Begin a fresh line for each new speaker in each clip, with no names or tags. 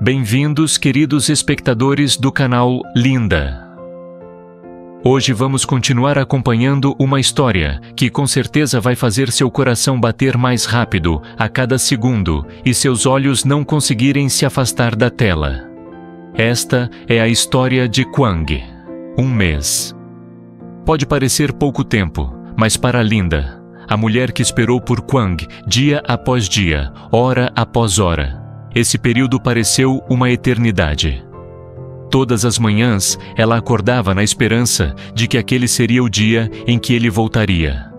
Bem-vindos, queridos espectadores do canal Linda. Hoje vamos continuar acompanhando uma história que com certeza vai fazer seu coração bater mais rápido a cada segundo e seus olhos não conseguirem se afastar da tela. Esta é a história de Kwang. Um mês. Pode parecer pouco tempo, mas para Linda, a mulher que esperou por Kwang dia após dia, hora após hora, esse período pareceu uma eternidade. Todas as manhãs, ela acordava na esperança de que aquele seria o dia em que ele voltaria.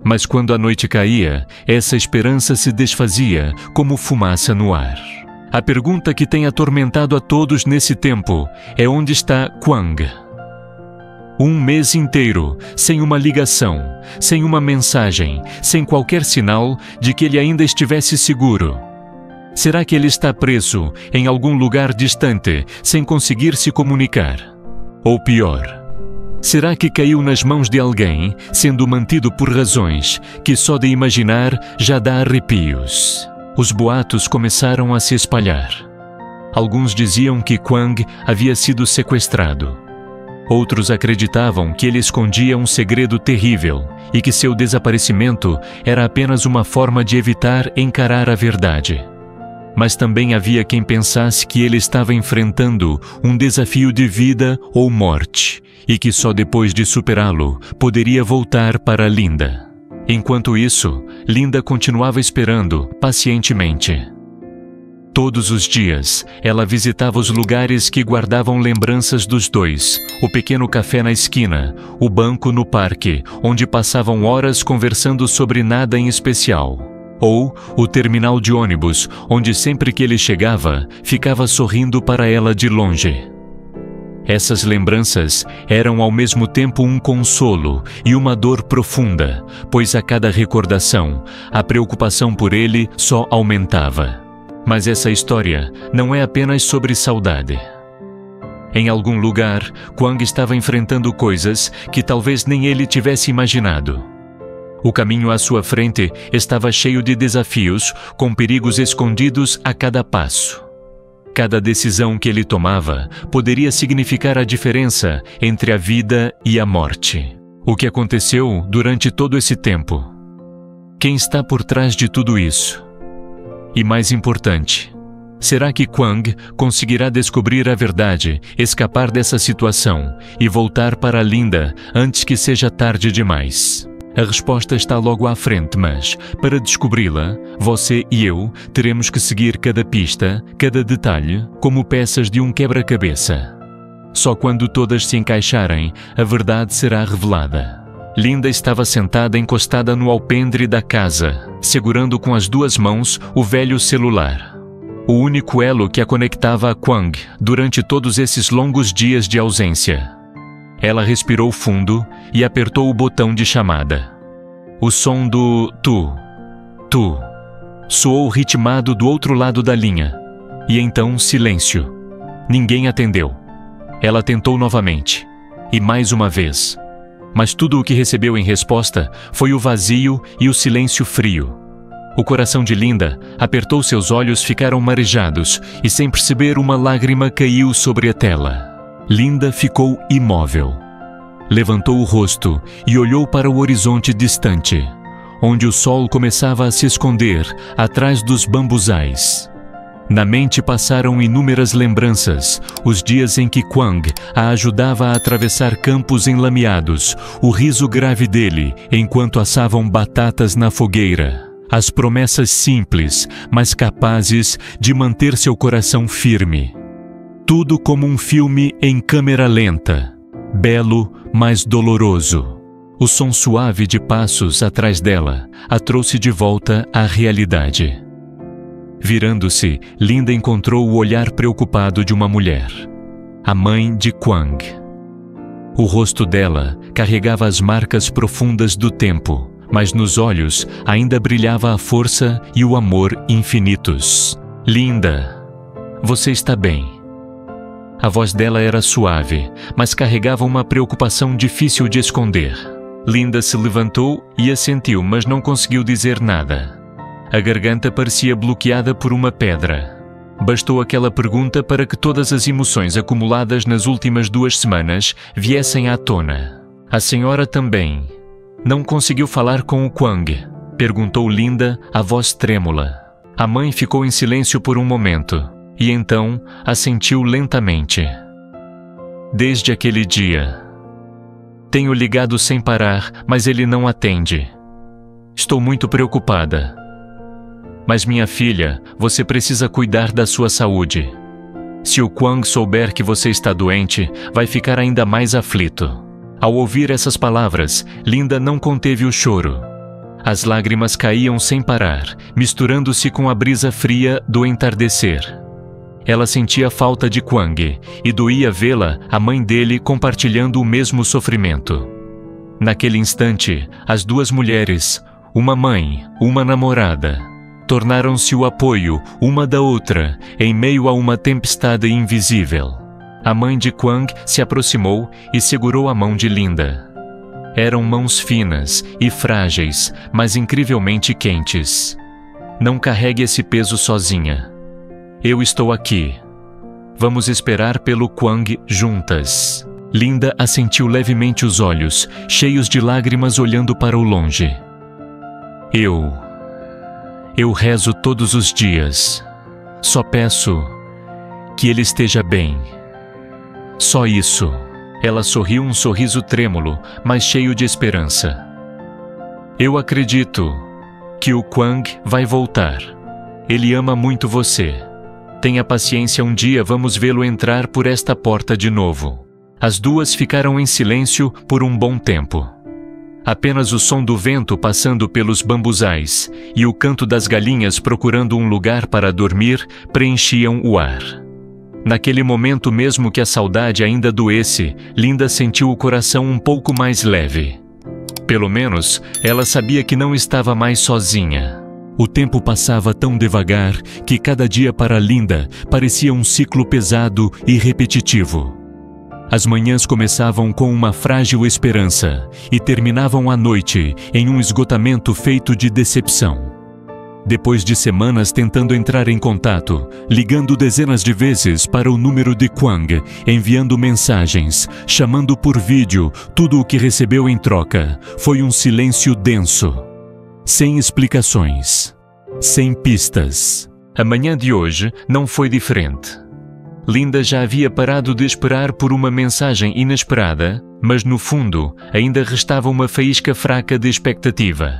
Mas quando a noite caía, essa esperança se desfazia como fumaça no ar. A pergunta que tem atormentado a todos nesse tempo é: onde está Kwang? Um mês inteiro, sem uma ligação, sem uma mensagem, sem qualquer sinal de que ele ainda estivesse seguro. Será que ele está preso em algum lugar distante, sem conseguir se comunicar? Ou pior, será que caiu nas mãos de alguém, sendo mantido por razões que só de imaginar já dá arrepios? Os boatos começaram a se espalhar. Alguns diziam que Kwang havia sido sequestrado. Outros acreditavam que ele escondia um segredo terrível e que seu desaparecimento era apenas uma forma de evitar encarar a verdade. Mas também havia quem pensasse que ele estava enfrentando um desafio de vida ou morte e que só depois de superá-lo poderia voltar para Linda. Enquanto isso, Linda continuava esperando pacientemente. Todos os dias, ela visitava os lugares que guardavam lembranças dos dois, o pequeno café na esquina, o banco no parque, onde passavam horas conversando sobre nada em especial. Ou o terminal de ônibus, onde sempre que ele chegava, ficava sorrindo para ela de longe. Essas lembranças eram ao mesmo tempo um consolo e uma dor profunda, pois a cada recordação, a preocupação por ele só aumentava. Mas essa história não é apenas sobre saudade. Em algum lugar, Kwang estava enfrentando coisas que talvez nem ele tivesse imaginado. O caminho à sua frente estava cheio de desafios, com perigos escondidos a cada passo. Cada decisão que ele tomava poderia significar a diferença entre a vida e a morte. O que aconteceu durante todo esse tempo? Quem está por trás de tudo isso? E mais importante, será que Kwang conseguirá descobrir a verdade, escapar dessa situação e voltar para Linda antes que seja tarde demais? A resposta está logo à frente, mas, para descobri-la, você e eu teremos que seguir cada pista, cada detalhe, como peças de um quebra-cabeça. Só quando todas se encaixarem, a verdade será revelada. Linda estava sentada encostada no alpendre da casa, segurando com as duas mãos o velho celular. O único elo que a conectava a Kwang durante todos esses longos dias de ausência. Ela respirou fundo e apertou o botão de chamada. O som do tu soou ritmado do outro lado da linha. E então silêncio. Ninguém atendeu. Ela tentou novamente. E mais uma vez. Mas tudo o que recebeu em resposta foi o vazio e o silêncio frio. O coração de Linda apertou, seus olhos ficaram marejados e sem perceber uma lágrima caiu sobre a tela. Linda ficou imóvel. Levantou o rosto e olhou para o horizonte distante, onde o sol começava a se esconder atrás dos bambuzais. Na mente passaram inúmeras lembranças, os dias em que Kwang a ajudava a atravessar campos enlameados, o riso grave dele enquanto assavam batatas na fogueira, as promessas simples, mas capazes de manter seu coração firme. Tudo como um filme em câmera lenta, belo, mas doloroso. O som suave de passos atrás dela a trouxe de volta à realidade. Virando-se, Linda encontrou o olhar preocupado de uma mulher, a mãe de Kwang. O rosto dela carregava as marcas profundas do tempo, mas nos olhos ainda brilhava a força e o amor infinitos. Linda, você está bem. A voz dela era suave, mas carregava uma preocupação difícil de esconder. Linda se levantou e assentiu, mas não conseguiu dizer nada. A garganta parecia bloqueada por uma pedra. Bastou aquela pergunta para que todas as emoções acumuladas nas últimas 2 semanas viessem à tona. A senhora também não conseguiu falar com o Kwang? Perguntou Linda, a voz trêmula. A mãe ficou em silêncio por um momento e então assentiu lentamente. Desde aquele dia. Tenho ligado sem parar, mas ele não atende. Estou muito preocupada. Mas minha filha, você precisa cuidar da sua saúde. Se o Kwang souber que você está doente, vai ficar ainda mais aflito. Ao ouvir essas palavras, Linda não conteve o choro. As lágrimas caíam sem parar, misturando-se com a brisa fria do entardecer. Ela sentia falta de Kwang e doía vê-la, a mãe dele, compartilhando o mesmo sofrimento. Naquele instante, as 2 mulheres, uma mãe, uma namorada, tornaram-se o apoio uma da outra em meio a uma tempestade invisível. A mãe de Kwang se aproximou e segurou a mão de Linda. Eram mãos finas e frágeis, mas incrivelmente quentes. Não carregue esse peso sozinha. Eu estou aqui. Vamos esperar pelo Kwang juntas. Linda assentiu levemente os olhos, cheios de lágrimas, olhando para o longe. Eu rezo todos os dias. Só peço que ele esteja bem. Só isso. Ela sorriu um sorriso trêmulo, mas cheio de esperança. Eu acredito que o Kwang vai voltar. Ele ama muito você. Tenha paciência, um dia vamos vê-lo entrar por esta porta de novo. As 2 ficaram em silêncio por um bom tempo. Apenas o som do vento passando pelos bambuzais e o canto das galinhas procurando um lugar para dormir preenchiam o ar. Naquele momento, mesmo que a saudade ainda doesse, Linda sentiu o coração um pouco mais leve. Pelo menos, ela sabia que não estava mais sozinha. O tempo passava tão devagar que cada dia para Linda parecia um ciclo pesado e repetitivo. As manhãs começavam com uma frágil esperança e terminavam à noite em um esgotamento feito de decepção. Depois de semanas tentando entrar em contato, ligando dezenas de vezes para o número de Kwang, enviando mensagens, chamando por vídeo, tudo o que recebeu em troca foi um silêncio denso. Sem explicações. Sem pistas. A manhã de hoje não foi diferente. Linda já havia parado de esperar por uma mensagem inesperada, mas no fundo ainda restava uma faísca fraca de expectativa.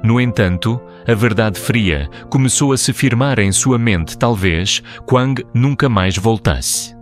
No entanto, a verdade fria começou a se firmar em sua mente. Talvez Kwang nunca mais voltasse.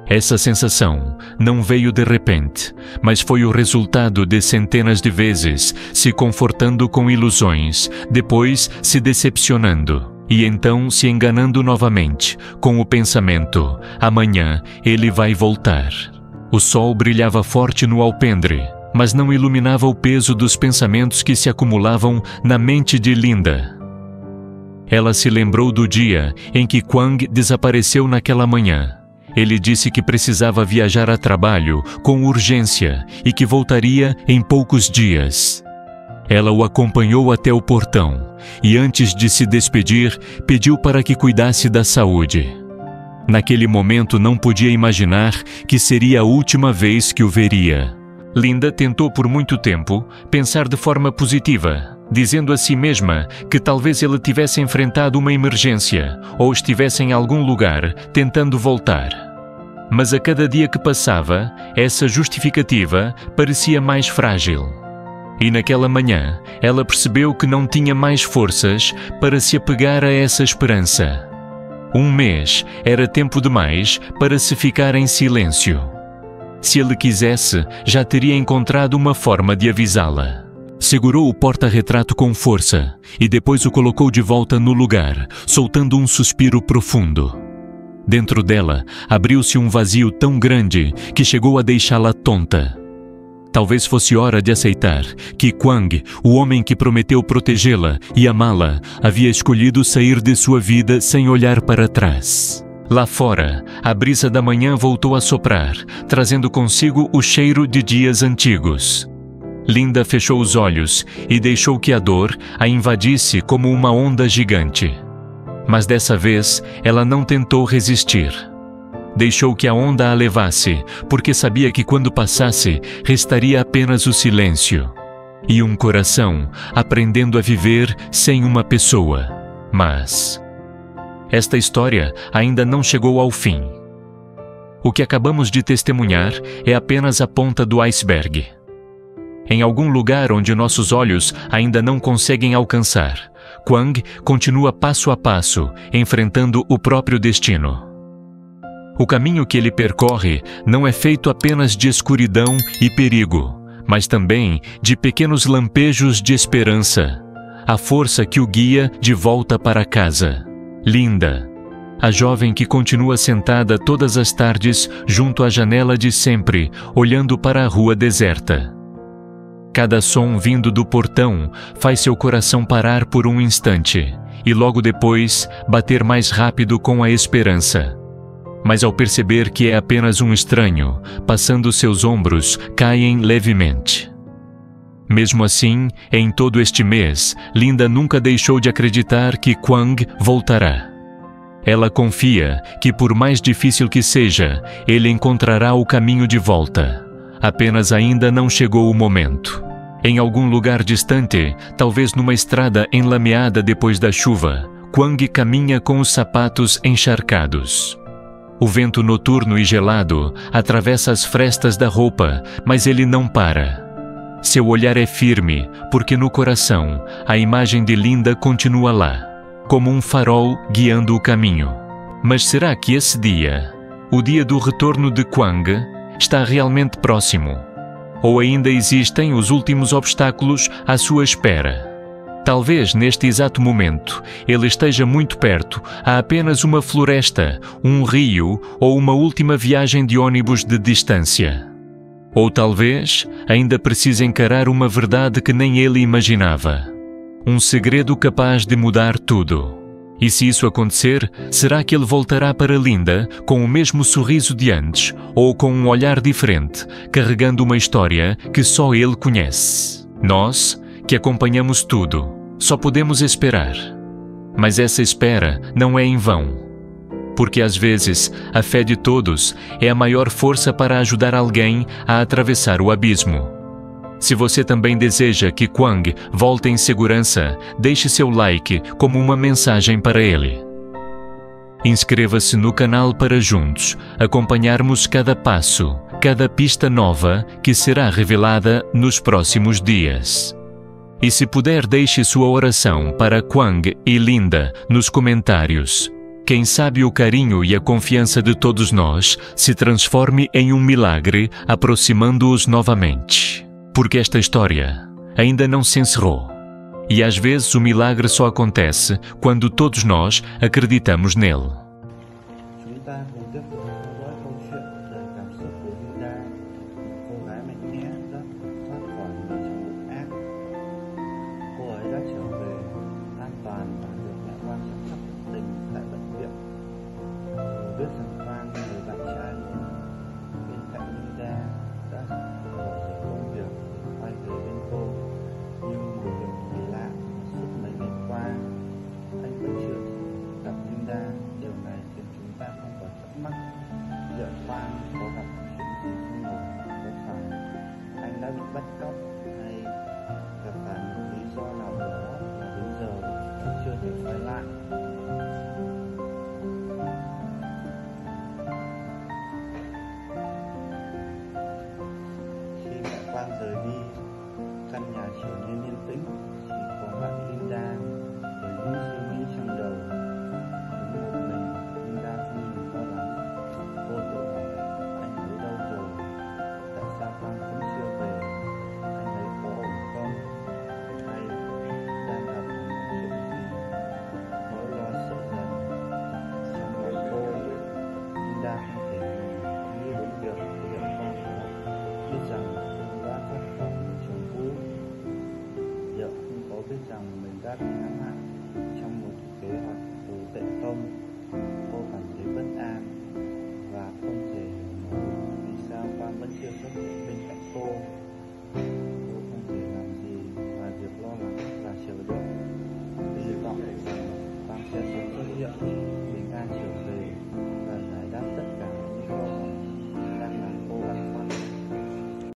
Essa sensação não veio de repente, mas foi o resultado de centenas de vezes se confortando com ilusões, depois se decepcionando. E então se enganando novamente, com o pensamento: amanhã ele vai voltar. O sol brilhava forte no alpendre, mas não iluminava o peso dos pensamentos que se acumulavam na mente de Linda. Ela se lembrou do dia em que Kwang desapareceu naquela manhã. Ele disse que precisava viajar a trabalho com urgência e que voltaria em poucos dias. Ela o acompanhou até o portão e, antes de se despedir, pediu para que cuidasse da saúde. Naquele momento não podia imaginar que seria a última vez que o veria. Linda tentou por muito tempo pensar de forma positiva, dizendo a si mesma que talvez ele tivesse enfrentado uma emergência ou estivesse em algum lugar tentando voltar. Mas a cada dia que passava, essa justificativa parecia mais frágil. E naquela manhã, ela percebeu que não tinha mais forças para se apegar a essa esperança. Um mês era tempo demais para se ficar em silêncio. Se ele quisesse, já teria encontrado uma forma de avisá-la. Segurou o porta-retrato com força e depois o colocou de volta no lugar, soltando um suspiro profundo. Dentro dela, abriu-se um vazio tão grande que chegou a deixá-la tonta. Talvez fosse hora de aceitar que Kwang, o homem que prometeu protegê-la e amá-la, havia escolhido sair de sua vida sem olhar para trás. Lá fora, a brisa da manhã voltou a soprar, trazendo consigo o cheiro de dias antigos. Linda fechou os olhos e deixou que a dor a invadisse como uma onda gigante. Mas dessa vez, ela não tentou resistir. Deixou que a onda a levasse, porque sabia que quando passasse, restaria apenas o silêncio e um coração aprendendo a viver sem uma pessoa. Mas esta história ainda não chegou ao fim. O que acabamos de testemunhar é apenas a ponta do iceberg. Em algum lugar onde nossos olhos ainda não conseguem alcançar, Quang continua passo a passo, enfrentando o próprio destino. O caminho que ele percorre não é feito apenas de escuridão e perigo, mas também de pequenos lampejos de esperança, a força que o guia de volta para casa. Linda, a jovem que continua sentada todas as tardes junto à janela de sempre, olhando para a rua deserta. Cada som vindo do portão faz seu coração parar por um instante e logo depois bater mais rápido com a esperança. Mas ao perceber que é apenas um estranho, passando seus ombros caem levemente. Mesmo assim, em todo este mês, Linda nunca deixou de acreditar que Quang voltará. Ela confia que, por mais difícil que seja, ele encontrará o caminho de volta. Apenas ainda não chegou o momento. Em algum lugar distante, talvez numa estrada enlameada depois da chuva, Quang caminha com os sapatos encharcados. O vento noturno e gelado atravessa as frestas da roupa, mas ele não para. Seu olhar é firme, porque no coração a imagem de Linda continua lá, como um farol guiando o caminho. Mas será que esse dia, o dia do retorno de Quang, está realmente próximo? Ou ainda existem os últimos obstáculos à sua espera? Talvez neste exato momento ele esteja muito perto, a apenas uma floresta, um rio ou uma última viagem de ônibus de distância. Ou talvez ainda precise encarar uma verdade que nem ele imaginava. Um segredo capaz de mudar tudo. E se isso acontecer, será que ele voltará para Linda com o mesmo sorriso de antes ou com um olhar diferente, carregando uma história que só ele conhece? Nós, que acompanhamos tudo, só podemos esperar. Mas essa espera não é em vão. Porque às vezes a fé de todos é a maior força para ajudar alguém a atravessar o abismo. Se você também deseja que Quang volte em segurança, deixe seu like como uma mensagem para ele. Inscreva-se no canal para juntos acompanharmos cada passo, cada pista nova que será revelada nos próximos dias. E se puder, deixe sua oração para Quang e Linda nos comentários. Quem sabe o carinho e a confiança de todos nós se transforme em um milagre, aproximando-os novamente. Porque esta história ainda não se encerrou. E às vezes o milagre só acontece quando todos nós acreditamos nele.